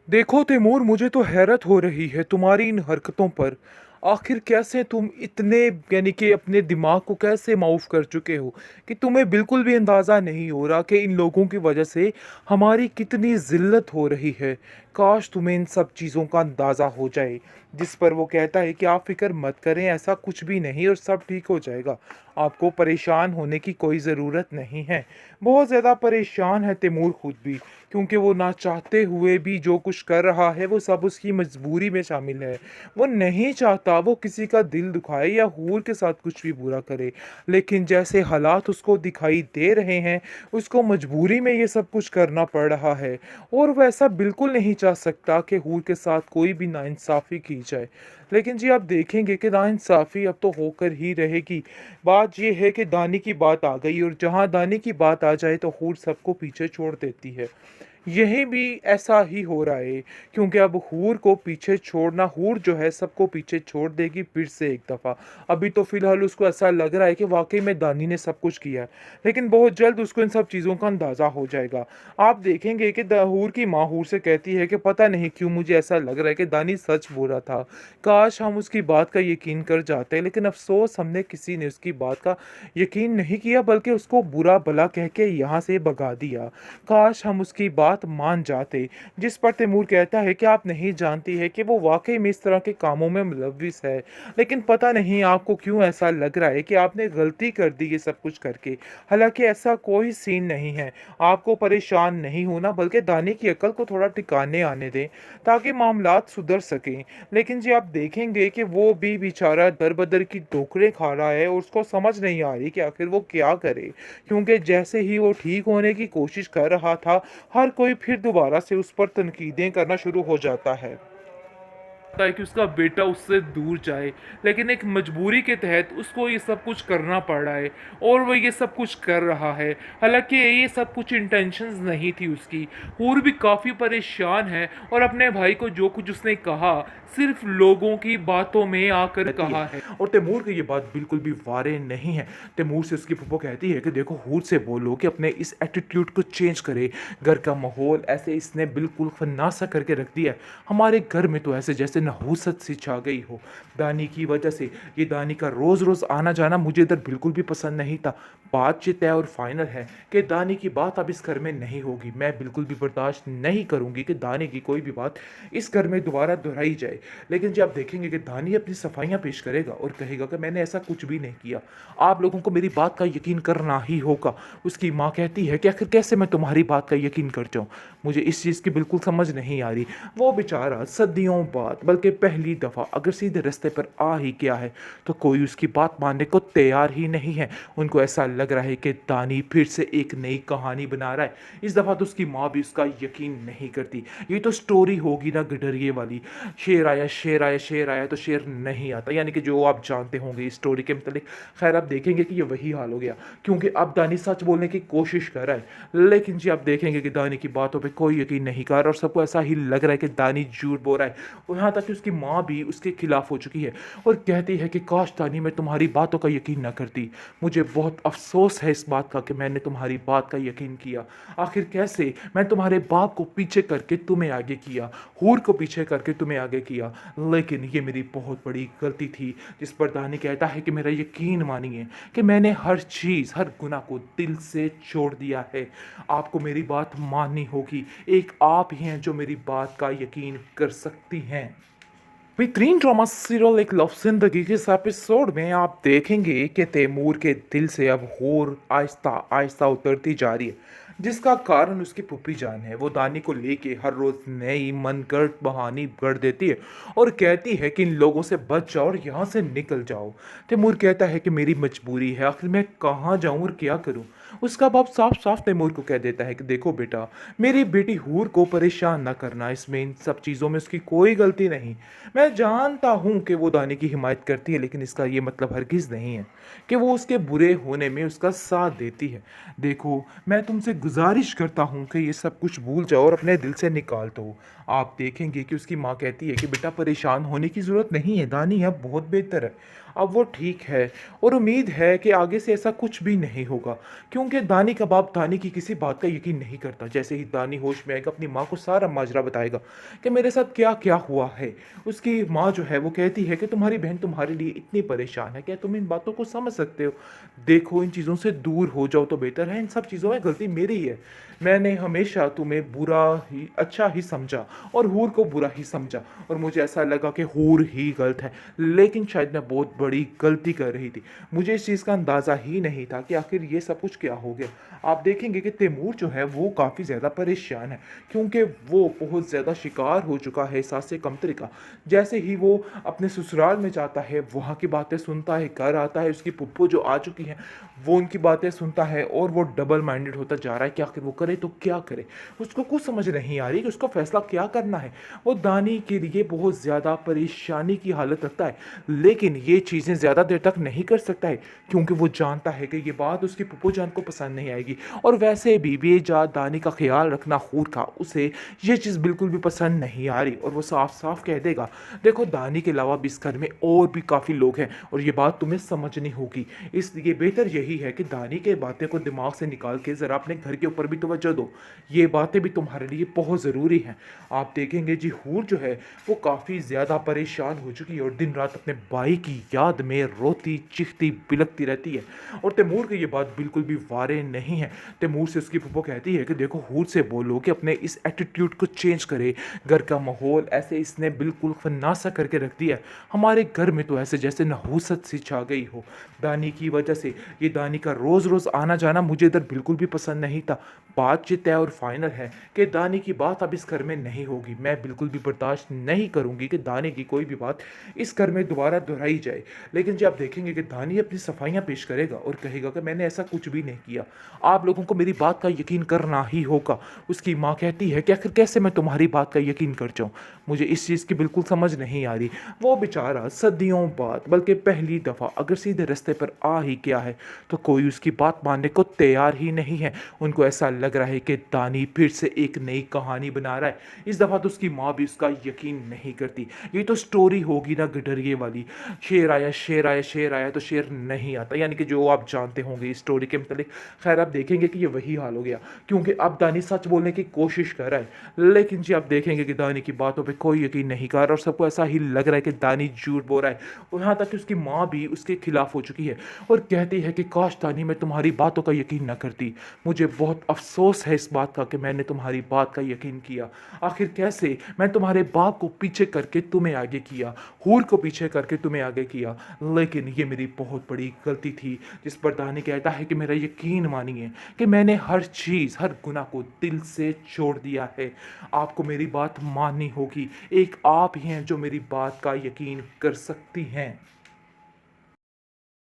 देखो तैमूर, मुझे तो हैरत हो रही है तुम्हारी इन हरकतों पर। आखिर कैसे तुम इतने यानी कि अपने दिमाग को कैसे माऊफ कर चुके हो कि तुम्हें बिल्कुल भी अंदाज़ा नहीं हो रहा कि इन लोगों की वजह से हमारी कितनी ज़िल्लत हो रही है। काश तुम्हें इन सब चीज़ों का अंदाज़ा हो जाए, जिस पर वो कहता है कि आप फिक्र मत करें, ऐसा कुछ भी नहीं और सब ठीक हो जाएगा। आपको परेशान होने की कोई ज़रूरत नहीं है। बहुत ज़्यादा परेशान है तैमूर खुद भी, क्योंकि वो ना चाहते हुए भी जो कुछ कर रहा है वो सब उसकी मजबूरी में शामिल है। वो नहीं चाहता वो किसी का दिल दुखाए या हूर के साथ कुछ भी बुरा करे, लेकिन जैसे हालात उसको दिखाई दे रहे हैं, उसको मजबूरी में ये सब कुछ करना पड़ रहा है। और वह ऐसा बिल्कुल नहीं चाह सकता कि हूर के साथ कोई भी नाइंसाफ़ी की जाए। लेकिन जी आप देखेंगे कि नाइंसाफ़ी अब तो होकर ही रहेगी। बात ये है कि दानी की बात आ गई, और जहाँ दानी की बात आ जाए तो हूर सबको पीछे छोड़ देती है। यहीं भी ऐसा ही हो रहा है, क्योंकि अब हूर को पीछे छोड़ना, हूर जो है सबको पीछे छोड़ देगी फिर से एक दफ़ा। अभी तो फ़िलहाल उसको ऐसा लग रहा है कि वाक़ई में दानी ने सब कुछ किया है, लेकिन बहुत जल्द उसको इन सब चीज़ों का अंदाज़ा हो जाएगा। आप देखेंगे कि हूर की माँ हूर से कहती है कि पता नहीं क्यों मुझे ऐसा लग रहा है कि दानी सच बोल रहा था। काश हम उसकी बात का यकीन कर जाते, लेकिन अफ़सोस हमने किसी ने उसकी बात का यकीन नहीं किया, बल्कि उसको बुरा भला कह के यहाँ से भगा दिया। काश हम उसकी बात मान जाते। जिस पर तैमूर कहता है कि आप नहीं जानती है कि वो वाक़ई में इस तरह के कामों में मुलव्विस है। लेकिन पता नहीं आपको क्यों ऐसा लग रहा है कि आपने गलती कर दी ये सब कुछ करके। हालाँकि ऐसा कोई सीन नहीं है। आपको परेशान नहीं होना, बल्कि दानी की अक्ल को थोड़ा ठिकाने आने दें, ताकि मामलात सुधर सकें। लेकिन जी आप देखेंगे कि वो भी बेचारा दर-बदर की ठोकरें खा रहा है, और उसको समझ नहीं आ रही कि आखिर वो क्या करे। क्योंकि जैसे ही वो ठीक होने की कोशिश कर रहा था, हर कोई फिर दोबारा से उस पर तनकीदें करना शुरू हो जाता है कि उसका बेटा उससे दूर जाए, लेकिन एक मजबूरी के तहत उसको ये सब कुछ करना पड़ रहा है, और वो ये सब कुछ कर रहा है। हालांकि ये सब कुछ इंटेंशंस नहीं थी उसकी। और भी काफ़ी परेशान है, और अपने भाई को जो कुछ उसने कहा सिर्फ लोगों की बातों में आकर कहा है। और तैमूर की ये बात बिल्कुल भी वारे नहीं है। तैमूर से उसकी फूफो कहती है कि देखो, हूर से बोलो कि अपने इस एटीट्यूड को चेंज करे। घर का माहौल ऐसे इसने बिल्कुल फन्नासा करके रख दिया है। हमारे घर में तो ऐसे जैसे नहूसत सी छा गई हो दानी की वजह से। ये दानी का रोज़ रोज़ आना जाना मुझे इधर बिल्कुल भी पसंद नहीं था। बात ये तय और फाइनल है कि दानी की बात अब इस घर में नहीं होगी। मैं बिल्कुल भी बर्दाश्त नहीं करूंगी कि दानी की कोई भी बात इस घर में दोबारा दोहराई जाए। लेकिन जब आप देखेंगे कि दानी अपनी सफाइयाँ पेश करेगा और कहेगा कि मैंने ऐसा कुछ भी नहीं किया, आप लोगों को मेरी बात का यकीन करना ही होगा। उसकी माँ कहती है कि आखिर कैसे मैं तुम्हारी बात का यकीन कर जाऊँ, मुझे इस चीज़ की बिल्कुल समझ नहीं आ रही। वो बेचारा सदियों बाद, बल्कि पहली दफ़ा अगर सीधे रास्ते पर आ ही गया है, तो कोई उसकी बात मानने को तैयार ही नहीं है। उनको ऐसा लग रहा है कि दानी फिर से एक नई कहानी बना रहा है। इस दफ़ा तो उसकी माँ भी उसका यकीन नहीं करती। ये तो स्टोरी होगी ना गडरिए वाली, शेर आया शेर आया शेर आया तो शेर नहीं आता, यानी कि जो आप जानते होंगे इस स्टोरी के मतलब। खैर आप देखेंगे कि ये वही हाल हो गया, क्योंकि अब दानी सच बोलने की कोशिश कर रहा है। लेकिन जी आप देखेंगे कि दानी की बातों पे कोई यकीन नहीं कर रहा, और सबको ऐसा ही लग रहा है कि दानी झूठ बोल रहा है। और यहाँ तक कि उसकी माँ भी उसके खिलाफ हो चुकी है, और कहती है कि काश दानी मैं तुम्हारी बातों का यकीन ना करती। मुझे बहुत अफसोस है इस बात का कि मैंने तुम्हारी बात का यकीन किया। आखिर कैसे मैं तुम्हारे बाप को पीछे करके तुम्हें आगे किया, हूर को पीछे करके तुम्हें आगे किया। लेकिन ये मेरी बहुत बड़ी गलती थी। जिस पर दानी कहता है कि मेरा यकीन मानिए कि मैंने हर चीज़, हर गुनाह को दिल से छोड़ दिया है। आपको मेरी बात माननी होगी। एक आप ही हैं जो मेरी बात का यकीन कर सकती हैं। बेहतरीन ड्रामा सीरियल एक लव जिंदगी के इस एपिसोड में आप देखेंगे कि तैमूर के दिल से अब होर आहिस्ता आहिस्ता उतरती जा रही है, जिसका कारण उसकी पुप्पी जान है। वो दानी को लेके हर रोज़ नई मनगढ़ंत बहानी गढ़ देती है, और कहती है कि इन लोगों से बच जाओ और यहाँ से निकल जाओ। तैमूर कहता है कि मेरी मजबूरी है, आखिर मैं कहाँ जाऊँ और क्या करूँ। उसका बाप साफ साफ तैमूर को कह देता है कि देखो बेटा, मेरी बेटी हूर को परेशान ना करना, इसमें इन सब चीज़ों में उसकी कोई गलती नहीं। मैं जानता हूँ कि वो दानी की हिमायत करती है, लेकिन इसका ये मतलब हरगिज़ नहीं है कि वो उसके बुरे होने में उसका साथ देती है। देखो, मैं तुमसे गुजारिश करता हूँ कि ये सब कुछ भूल जाओ और अपने दिल से निकाल दो। आप देखेंगे कि उसकी माँ कहती है कि बेटा परेशान होने की ज़रूरत नहीं है, दानी अब बहुत बेहतर है। अब वो ठीक है और उम्मीद है कि आगे से ऐसा कुछ भी नहीं होगा, क्योंकि दानी का बाप दानी की किसी बात का यकीन नहीं करता। जैसे ही दानी होश में आएगा, अपनी माँ को सारा माजरा बताएगा कि मेरे साथ क्या क्या हुआ है। उसकी माँ जो है वो कहती है कि तुम्हारी बहन तुम्हारे लिए इतनी परेशान है, क्या तुम इन बातों को समझ सकते हो? देखो, इन चीज़ों से दूर हो जाओ तो बेहतर है। इन सब चीज़ों में गलती मेरी है। मैंने हमेशा तुम्हें बुरा ही अच्छा ही समझा और हूर को बुरा ही समझा, और मुझे ऐसा लगा कि हूर ही गलत है। लेकिन शायद मैं बहुत बड़ी गलती कर रही थी। मुझे इस चीज़ का अंदाज़ा ही नहीं था कि आखिर ये सब कुछ क्या हो गया। आप देखेंगे कि तैमूर जो है वो काफ़ी ज़्यादा परेशान है, क्योंकि वो बहुत ज़्यादा शिकार हो चुका है एहसास कमतरी का। जैसे ही वो अपने ससुराल में जाता है, वहाँ की बातें सुनता है, घर आता है, उसकी पुप्पो जो आ चुकी हैं वो उनकी बातें सुनता है, और वो डबल माइंडेड होता जा रहा है कि आखिर वो करे तो क्या करे। उसको कुछ समझ नहीं आ रही कि उसको फैसला क्या करना है। वो दानी के लिए बहुत ज़्यादा परेशानी की हालत रखता है, लेकिन ये चीज़ें ज़्यादा देर तक नहीं कर सकता है, क्योंकि वो जानता है कि ये बात उसकी पुप्पो जान को पसंद नहीं आएगी। और वैसे भी बेजा दानी का ख्याल रखना हूर का, उसे ये चीज़ बिल्कुल भी पसंद नहीं आ रही, और वो साफ साफ कह देगा, देखो दानी के अलावा भी इस घर में और भी काफ़ी लोग हैं, और ये बात तुम्हें समझनी होगी। इसलिए बेहतर यही है कि दानी के बातें को दिमाग से निकाल के ज़रा अपने घर के ऊपर भी तवज्जो दो। ये बातें भी तुम्हारे लिए बहुत ज़रूरी हैं। आप देखेंगे जी, हूर जो है वो काफ़ी ज़्यादा परेशान हो चुकी है, और दिन रात अपने भाई की याद में रोती चीखती बिलखती रहती है। और तैमूर की ये बात बिल्कुल भी वारे नहीं है। तैमूर से उसकी फूफो कहती है कि देखो, हूर से बोलो कि अपने इस एटीट्यूड को चेंज करे। घर का माहौल ऐसे इसने बिल्कुल फन्नासा करके रख दिया है। हमारे घर में तो ऐसे जैसे नहूसत सी छा गई हो दानी की वजह से। ये दानी का रोज़ रोज़ आना जाना मुझे इधर बिल्कुल भी पसंद नहीं था। बातचीत है और फाइनल है कि दानी की बात अब इस घर में नहीं होगी। मैं बिल्कुल भी बर्दाश्त नहीं करूंगी कि दानी की कोई भी बात इस घर में दोबारा दोहराई जाए। लेकिन जब आप देखेंगे कि दानी अपनी सफाइयाँ पेश करेगा और कहेगा कि मैंने ऐसा कुछ भी नहीं किया, आप लोगों को मेरी बात का यकीन करना ही होगा। उसकी माँ कहती है कि आखिर कैसे मैं तुम्हारी बात का यकीन कर जाऊँ, मुझे इस चीज़ की बिल्कुल समझ नहीं आ रही। वो बेचारा सदियों बाद, बल्कि पहली दफ़ा अगर सीधे रास्ते पर आ ही गया है, तो कोई उसकी बात मानने को तैयार ही नहीं है। उनको ऐसा लग रहा है कि दानी फिर से एक नई कहानी बना रहा है। इस दफ़ा तो उसकी माँ भी उसका यकीन नहीं करती। ये तो स्टोरी होगी ना गडरिए वाली, शेर आया शेर आया शेर आया तो शेर नहीं आता, यानी कि जो आप जानते होंगे इस स्टोरी के मतलब। खैर, आप देखेंगे कि ये वही हाल हो गया, क्योंकि अब दानी सच बोलने की कोशिश कर रहा है, लेकिन जी आप देखेंगे कि दानी की बातों पे कोई यकीन नहीं कर रहा, और सबको ऐसा ही लग रहा है कि दानी झूठ बोल रहा है। और यहाँ तक कि उसकी माँ भी उसके खिलाफ हो चुकी है, और कहती है कि काश दानी मैं तुम्हारी बातों का यकीन न करती। मुझे बहुत अफसोस है इस बात का कि मैंने तुम्हारी बात का यकीन किया। आखिर कैसे मैं तुम्हारे बाप को पीछे करके तुम्हें आगे किया, हूर को पीछे करके तुम्हें आगे किया, लेकिन ये मेरी बहुत बड़ी गलती थी। जिस पर दानी कहता है कि मेरा यकीन मानिए कि मैंने हर चीज़ हर गुनाह को दिल से छोड़ दिया है। आपको मेरी बात माननी होगी, एक आप ही हैं जो मेरी बात का यकीन कर सकती हैं।